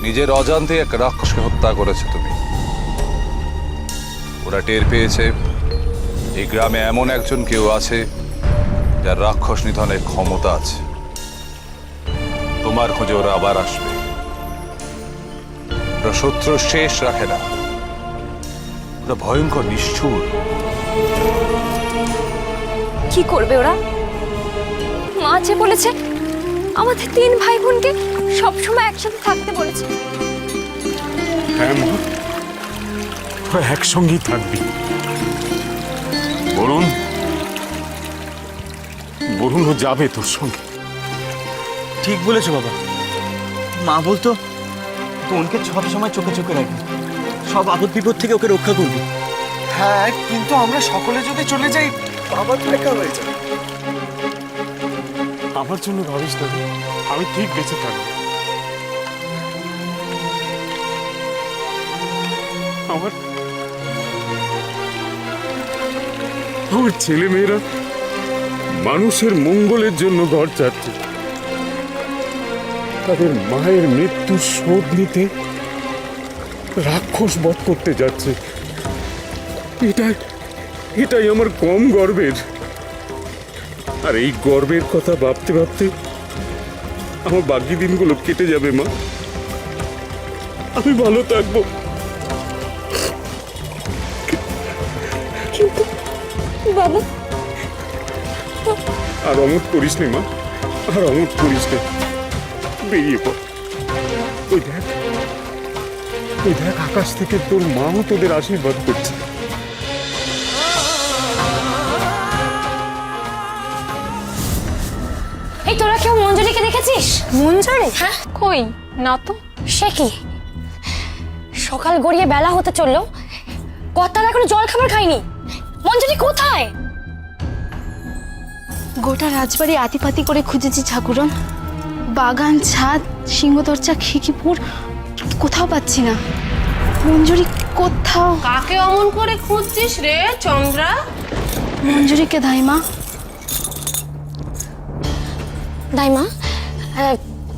নিজের অজান্তে এক রাক্ষসকে হত্যা করেছে তুমি। ওরা টের পেয়েছে এই গ্রামে এমন একজন কেউ আছে যার রাক্ষস নিধনের ক্ষমতা আছে। তোমার খোঁজে ওরা আবার আসবে। ওরা শত্রু শেষ রাখে না, ওরা ভয়ঙ্কর নিষ্ঠুর। কি করবে ওরা? মা যে বলেছে আমাদের 3 ভাই বোনকে সবসময় একসাথে থাকতে বলেছে। হ্যাঁ মা, তোরা একসঙ্গেই থাকবি। বরুণ ও যাবে তোর সঙ্গে। ঠিক বলেছো বাবা। মা বলতো বোনকে সবসময় চোখে চোখে রাখবি, সব আপদ বিপদ থেকে ওকে রক্ষা করবি। হ্যাঁ, কিন্তু আমরা সকলে যদি চলে যাই বাবা তো একা হয়ে যাবে। আমার জন্য ভাবিস না, আমি ঠিক বেঁচে থাকবো। আমার ছেলে মেয়েরা মানুষের মঙ্গলের জন্য ঘর ছাড়ছে, তাদের মায়ের মৃত্যুর শোধ নিতে রাক্ষস বধ করতে যাচ্ছে। এটাই আমার কম গর্বের। আর এই গর্বের কথা ভাবতে ভাবতে আমার বাকি দিনগুলো কেটে যাবে মা। আমি ভালো থাকবো। বাবা, আর অমত করিস নে মা, আর অমত করিস নে। বেরিয়ে পড়। ওই দেখ আকাশ থেকে তোর মাও তোদের আশীর্বাদ করছে। এই তোরা কেউ মঞ্জুরিকে দেখেছিস? মঞ্জুরি? হ্যাঁ, কই না তো। সে কি, সকাল গড়িয়ে বেলা হতে চললো, কর্তারা এখনো জল খাবার খায়নি। মঞ্জুরি কোথায়? গোটা রাজবাড়ি আতিপাতি করে খুঁজেছি ঠাকুরন, বাগান, ছাদ, সিংহদরজা, খিকিপুর, কোথাও পাচ্ছি না। মঞ্জুরি কোথাও। কাকে অমন করে খুঁজছিস রে চন্দ্রা? মঞ্জুরিকে দাইমা। দাইমা,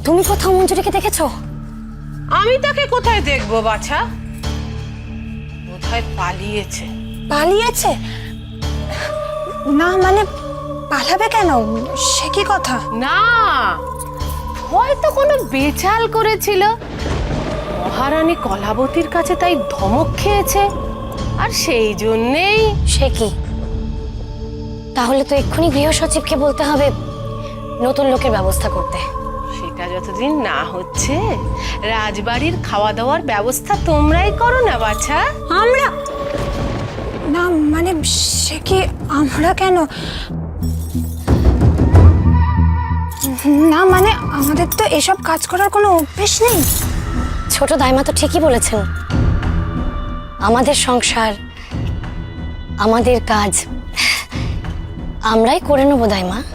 তুমি কোথাও মঞ্জুরিকে দেখেছো? আমি তাকে কোথায় দেখবো বাছা? কোথায় পালিয়েছে। পালিয়েছে? না মানে পালাবে কেন, সে কি কথা? না, হয়তো কোনো বেচাল করেছিল, মহারানী কলাবতীর কাছে তাই ধমক খেয়েছে, আর সেই জন্যেই। সে কি, তাহলে তো এক্ষুনি গৃহ সচিবকে বলতে হবে নতুন লোকের ব্যবস্থা করতে। সেটা যতদিন না হচ্ছে রাজবাড়ির খাওয়া দাওয়ার ব্যবস্থা তোমরাই করো না বাছা। আমরা? না মানে সে কি, আমরা কেন? না মানে আমাদের তো এসব কাজ করার কোনো অভ্যেস নেই। ছোট দাইমা তো ঠিকই বলেছেন, আমাদের সংসার, আমাদের কাজ আমরাই করে নেবো দাইমা।